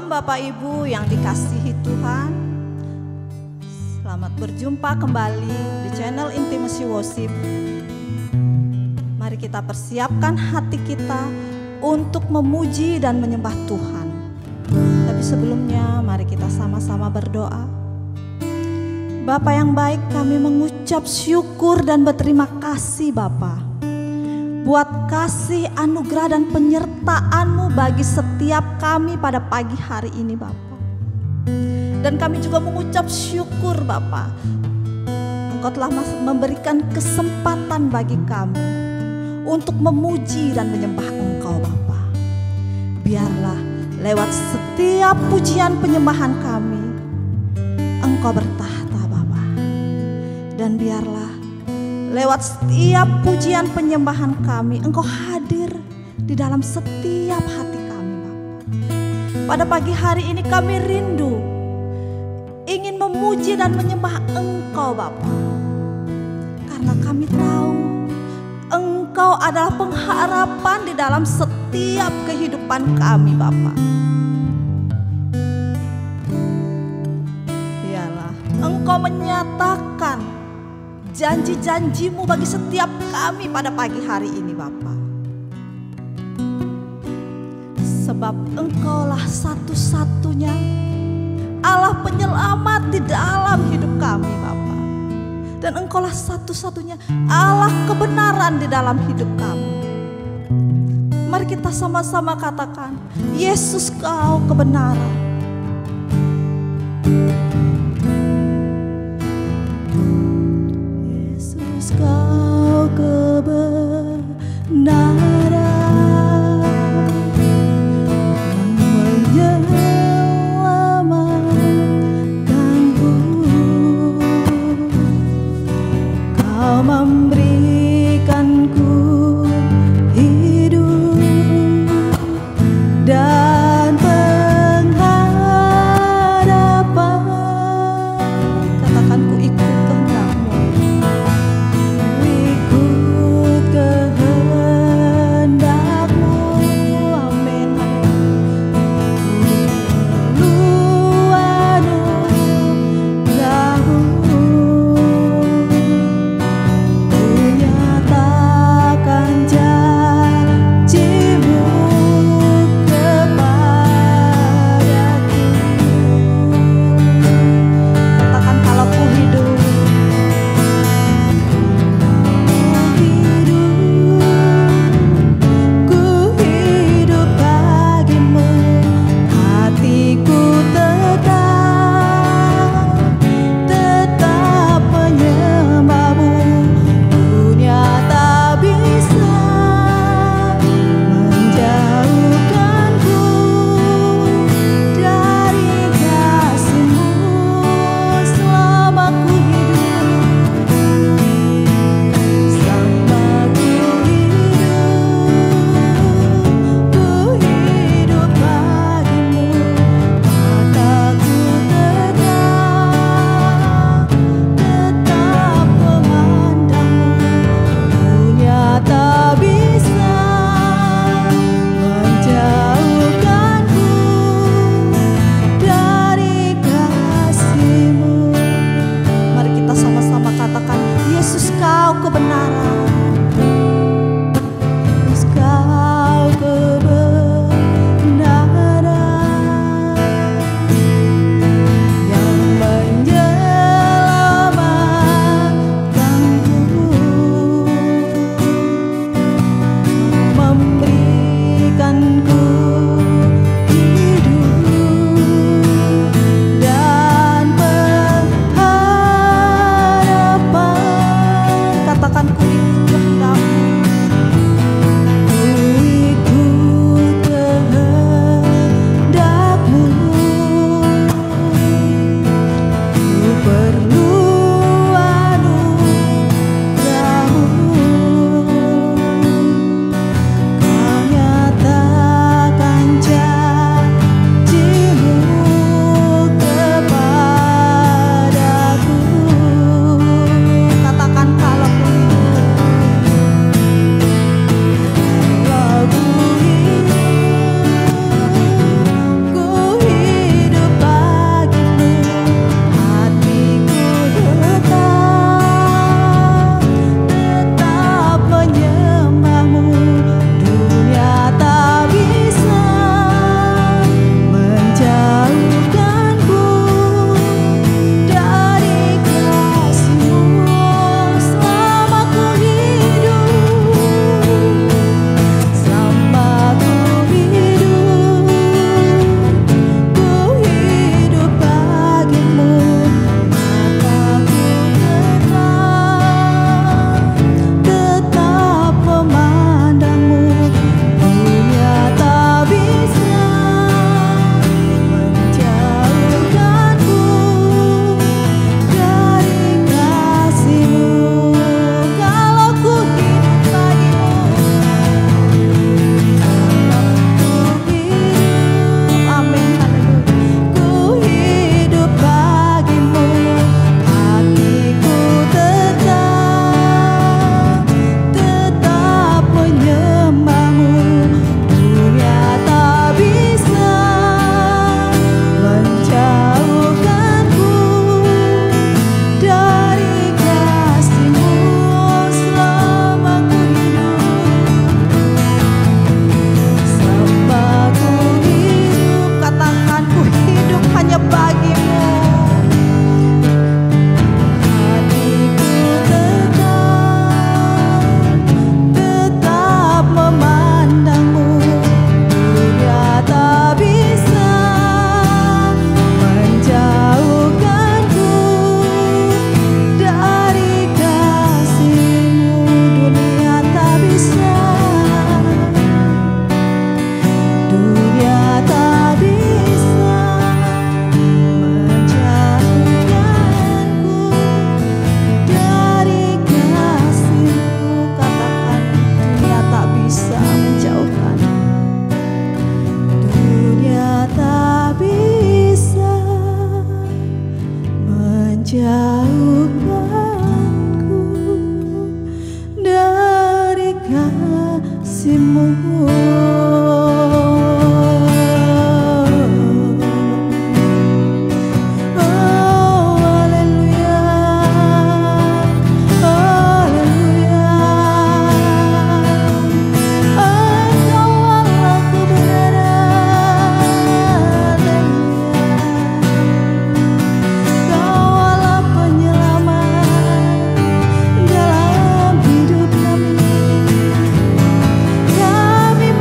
Shalom Bapak Ibu yang dikasihi Tuhan. Selamat berjumpa kembali di channel Intimacy Worship. Mari kita persiapkan hati kita untuk memuji dan menyembah Tuhan. Tapi sebelumnya mari kita sama-sama berdoa. Bapa yang baik, kami mengucap syukur dan berterima kasih Bapa, buat kasih, anugerah dan penyertaan-Mu bagi setiap kami pada pagi hari ini Bapa. Dan kami juga mengucap syukur Bapa, Engkau telah memberikan kesempatan bagi kami untuk memuji dan menyembah Engkau Bapa. Biarlah lewat setiap pujian penyembahan kami, Engkau bertahta Bapa. Dan biarlah lewat setiap pujian penyembahan kami, Engkau hadir di dalam setiap hati kami Bapa. Pada pagi hari ini kami rindu ingin memuji dan menyembah Engkau Bapa, karena kami tahu Engkau adalah pengharapan di dalam setiap kehidupan kami Bapa. Biarlah Engkau menyatakan janji-janji-Mu bagi setiap kami pada pagi hari ini Bapa. Sebab Engkaulah satu-satunya Allah penyelamat di dalam hidup kami Bapa. Dan Engkaulah satu-satunya Allah kebenaran di dalam hidup kami. Mari kita sama-sama katakan, Yesus Kau kebenaran. Kau kebenaran menyelamatkanku. Kau memberikanku hidup dan pengharapan. Katakan, ku ikut kehendak-Mu. Ku menjauhkanku dari kasih-Mu. Kami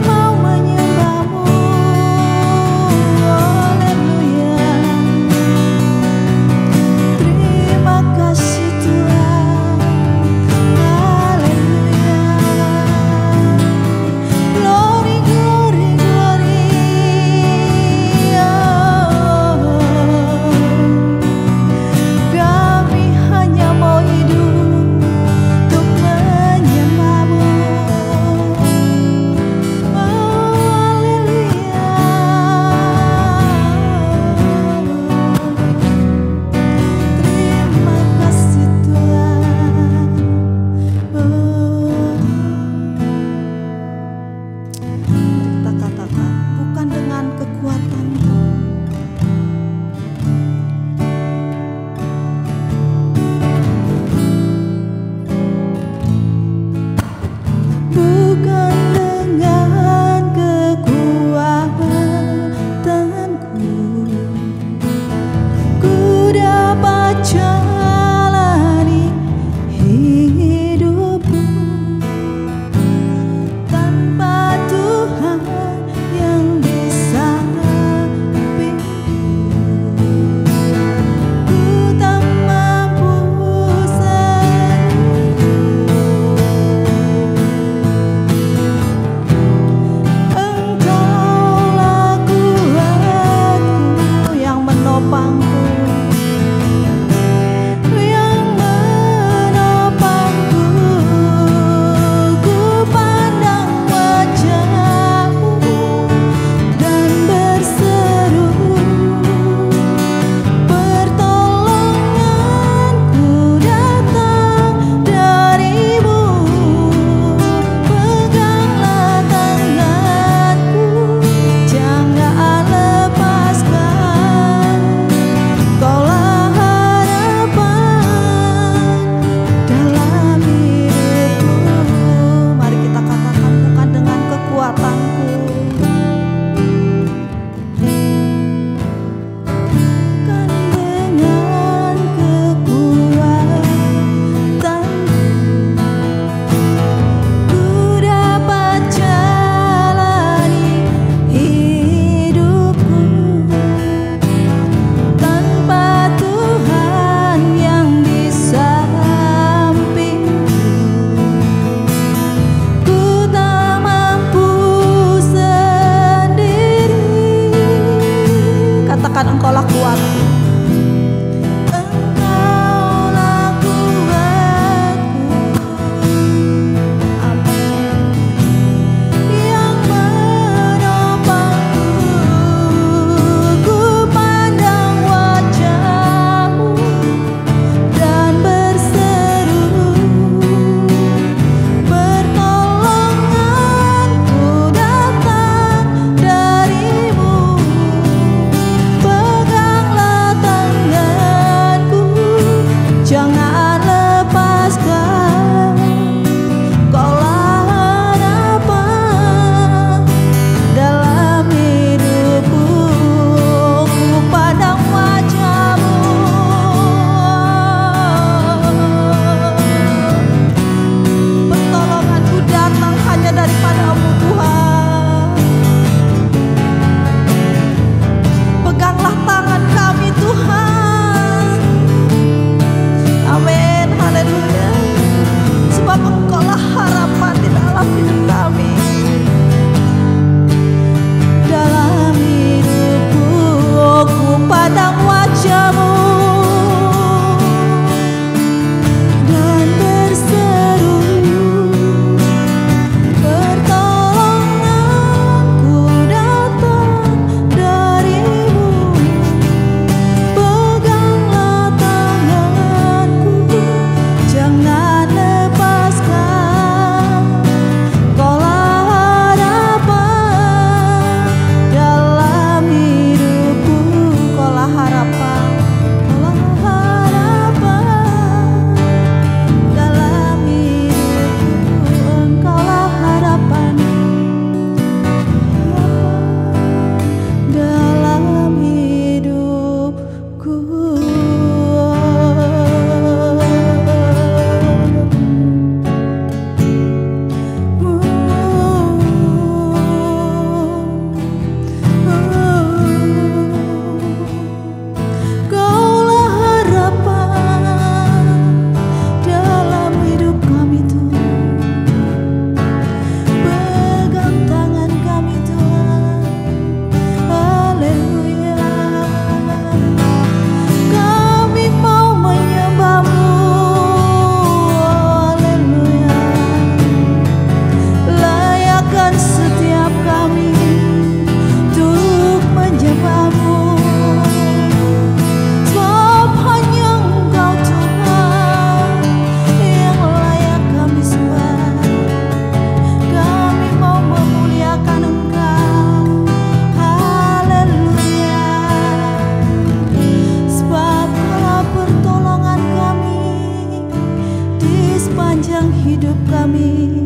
hidup kami.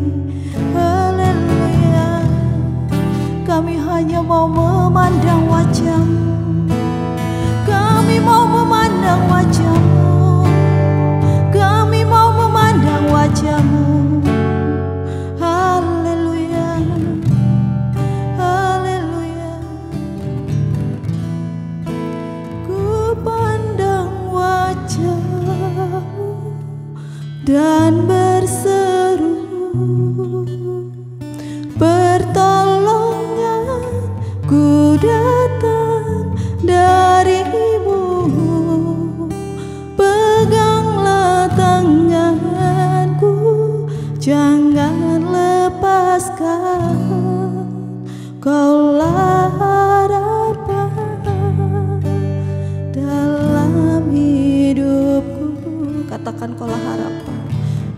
Haleluya. Kami hanya mau memandang wajah-Mu. Kami mau memandang wajah-Mu. Kami mau memandang wajah-Mu. Haleluya. Haleluya. Ku pandang wajah-Mu dan berseru, pertolonganku datang dari-Mu. Peganglah tanganku, jangan lepaskan. Kaulah harapan dalam hidupku. Katakan kaulah harapan.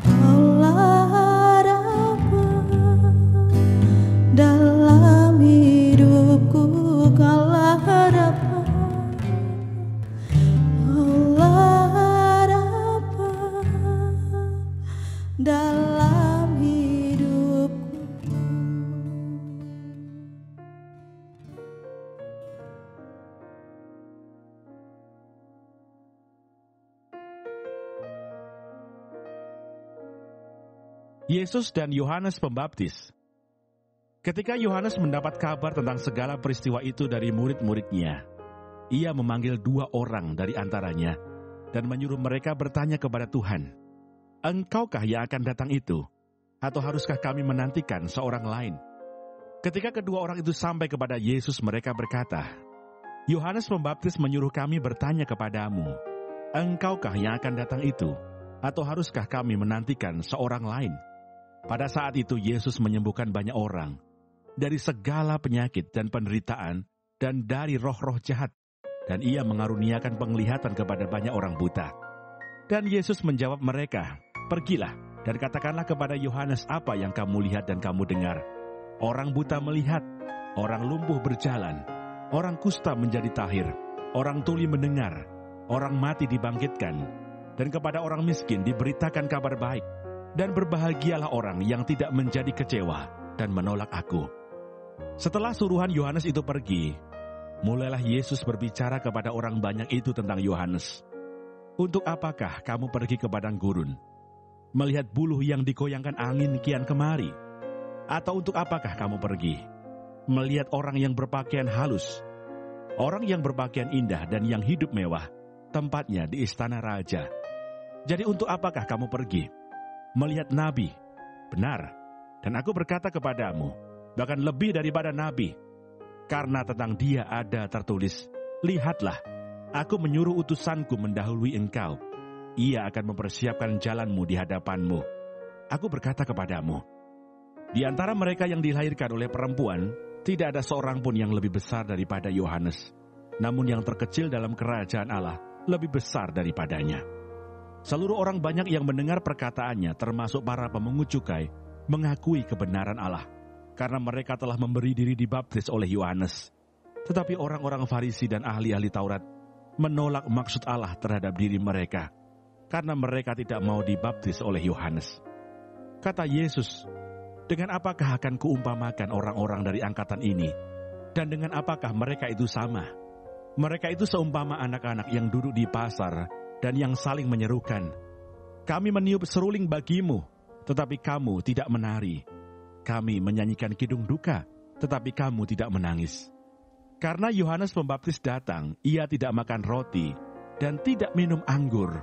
Kaulah harapan dalam hidupku. Kaulah harapan. Kaulah harapan dalam hidupku. Yesus dan Yohanes Pembaptis. Ketika Yohanes mendapat kabar tentang segala peristiwa itu dari murid-muridnya, ia memanggil 2 orang dari antaranya dan menyuruh mereka bertanya kepada Tuhan, "Engkaukah yang akan datang itu? Atau haruskah kami menantikan seorang lain?" Ketika kedua orang itu sampai kepada Yesus, mereka berkata, "Yohanes Pembaptis menyuruh kami bertanya kepadamu, engkaukah yang akan datang itu? Atau haruskah kami menantikan seorang lain?" Pada saat itu Yesus menyembuhkan banyak orang dari segala penyakit dan penderitaan dan dari roh-roh jahat, dan ia mengaruniakan penglihatan kepada banyak orang buta. Dan Yesus menjawab mereka, "Pergilah dan katakanlah kepada Yohanes apa yang kamu lihat dan kamu dengar. Orang buta melihat, orang lumpuh berjalan, orang kusta menjadi tahir, orang tuli mendengar, orang mati dibangkitkan, dan kepada orang miskin diberitakan kabar baik. Dan berbahagialah orang yang tidak menjadi kecewa dan menolak Aku." Setelah suruhan Yohanes itu pergi, mulailah Yesus berbicara kepada orang banyak itu tentang Yohanes. "Untuk apakah kamu pergi ke padang gurun, melihat buluh yang digoyangkan angin kian kemari? Atau untuk apakah kamu pergi, melihat orang yang berpakaian halus, orang yang berpakaian indah dan yang hidup mewah, tempatnya di istana raja? Jadi untuk apakah kamu pergi, melihat nabi? Benar, dan Aku berkata kepadamu, bahkan lebih daripada nabi. Karena tentang dia ada tertulis, 'Lihatlah, Aku menyuruh utusanku mendahului engkau. Ia akan mempersiapkan jalanmu di hadapanmu.' Aku berkata kepadamu, di antara mereka yang dilahirkan oleh perempuan, tidak ada seorang pun yang lebih besar daripada Yohanes. Namun yang terkecil dalam kerajaan Allah lebih besar daripadanya." Seluruh orang banyak yang mendengar perkataannya, termasuk para pemungut cukai, mengakui kebenaran Allah, karena mereka telah memberi diri dibaptis oleh Yohanes. Tetapi orang-orang Farisi dan ahli-ahli Taurat menolak maksud Allah terhadap diri mereka, karena mereka tidak mau dibaptis oleh Yohanes. Kata Yesus, "Dengan apakah akan kuumpamakan orang-orang dari angkatan ini? Dan dengan apakah mereka itu sama? Mereka itu seumpama anak-anak yang duduk di pasar dan yang saling menyerukan, 'Kami meniup seruling bagimu, tetapi kamu tidak menari. Kami menyanyikan kidung duka, tetapi kamu tidak menangis.' Karena Yohanes Pembaptis datang, ia tidak makan roti dan tidak minum anggur.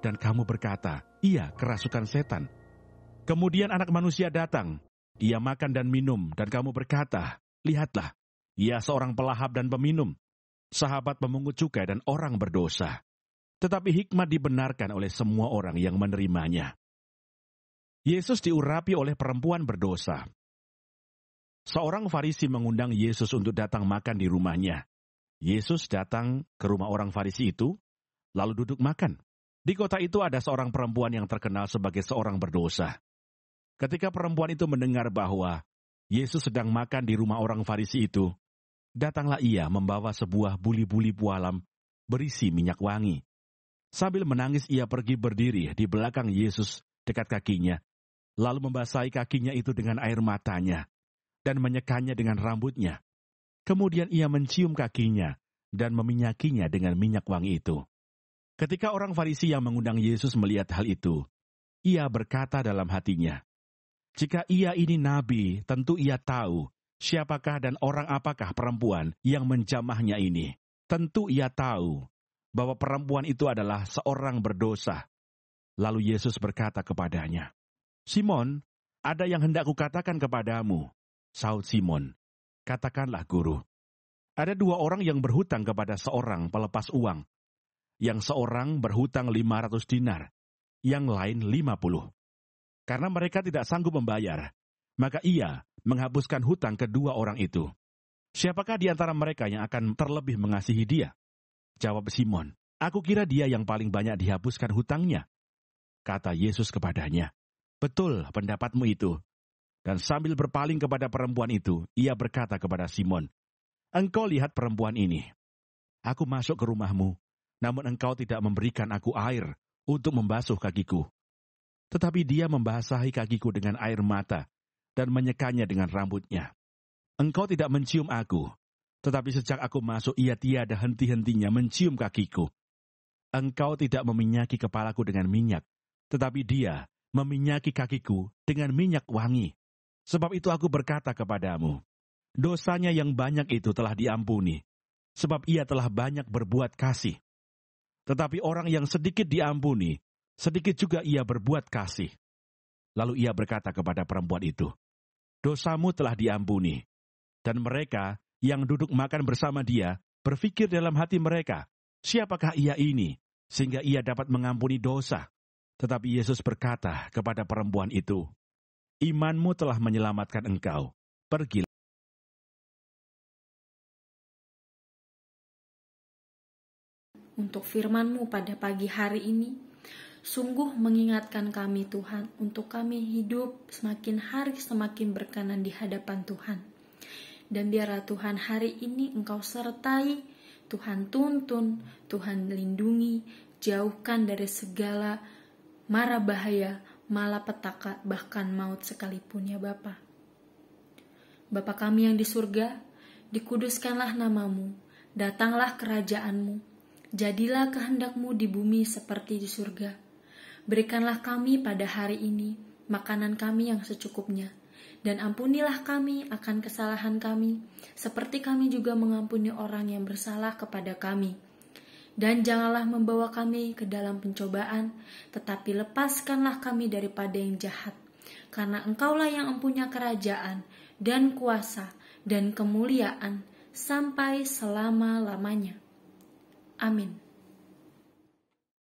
Dan kamu berkata, 'Ia kerasukan setan.' Kemudian Anak Manusia datang, ia makan dan minum, dan kamu berkata, 'Lihatlah, ia seorang pelahap dan peminum, sahabat pemungut cukai dan orang berdosa.' Tetapi hikmat dibenarkan oleh semua orang yang menerimanya." Yesus diurapi oleh perempuan berdosa. Seorang Farisi mengundang Yesus untuk datang makan di rumahnya. Yesus datang ke rumah orang Farisi itu, lalu duduk makan. Di kota itu ada seorang perempuan yang terkenal sebagai seorang berdosa. Ketika perempuan itu mendengar bahwa Yesus sedang makan di rumah orang Farisi itu, datanglah ia membawa sebuah buli-buli pualam berisi minyak wangi. Sambil menangis ia pergi berdiri di belakang Yesus dekat kakinya lalu membasahi kakinya itu dengan air matanya, dan menyekannya dengan rambutnya. Kemudian ia mencium kakinya, dan meminyakinya dengan minyak wangi itu. Ketika orang Farisi yang mengundang Yesus melihat hal itu, ia berkata dalam hatinya, "Jika ia ini nabi, tentu ia tahu siapakah dan orang apakah perempuan yang menjamahnya ini. Tentu ia tahu bahwa perempuan itu adalah seorang berdosa." Lalu Yesus berkata kepadanya, "Simon, ada yang hendak kukatakan kepadamu." Sahut Simon, "Katakanlah, Guru." Ada 2 orang yang berhutang kepada seorang pelepas uang. Yang seorang berhutang 500 dinar, yang lain 50. Karena mereka tidak sanggup membayar, maka ia menghapuskan hutang kedua orang itu. "Siapakah di antara mereka yang akan terlebih mengasihi dia?" Jawab Simon, "Aku kira dia yang paling banyak dihapuskan hutangnya." Kata Yesus kepadanya, "Betul pendapatmu itu." Dan sambil berpaling kepada perempuan itu, ia berkata kepada Simon, "Engkau lihat perempuan ini. Aku masuk ke rumahmu, namun engkau tidak memberikan aku air untuk membasuh kakiku. Tetapi dia membasahi kakiku dengan air mata dan menyekanya dengan rambutnya. Engkau tidak mencium aku, tetapi sejak aku masuk ia tiada henti-hentinya mencium kakiku. Engkau tidak meminyaki kepalaku dengan minyak, tetapi dia meminyaki kakiku dengan minyak wangi. Sebab itu aku berkata kepadamu, dosanya yang banyak itu telah diampuni, sebab ia telah banyak berbuat kasih. Tetapi orang yang sedikit diampuni, sedikit juga ia berbuat kasih." Lalu ia berkata kepada perempuan itu, "Dosamu telah diampuni." Dan mereka yang duduk makan bersama dia berpikir dalam hati mereka, "Siapakah ia ini, sehingga ia dapat mengampuni dosa?" Tetapi Yesus berkata kepada perempuan itu, "Imanmu telah menyelamatkan engkau. Pergilah." Untuk firman-Mu pada pagi hari ini, sungguh mengingatkan kami Tuhan, untuk kami hidup semakin hari semakin berkenan di hadapan Tuhan. Dan biarlah Tuhan hari ini Engkau sertai, Tuhan tuntun, Tuhan lindungi, jauhkan dari segala mara bahaya, malapetaka, bahkan maut sekalipun ya Bapa. Bapa kami yang di surga, dikuduskanlah nama-Mu, datanglah kerajaan-Mu, jadilah kehendak-Mu di bumi seperti di surga. Berikanlah kami pada hari ini makanan kami yang secukupnya, dan ampunilah kami akan kesalahan kami, seperti kami juga mengampuni orang yang bersalah kepada kami. Dan janganlah membawa kami ke dalam pencobaan, tetapi lepaskanlah kami daripada yang jahat. Karena Engkaulah yang mempunyai kerajaan, dan kuasa, dan kemuliaan, sampai selama-lamanya. Amin.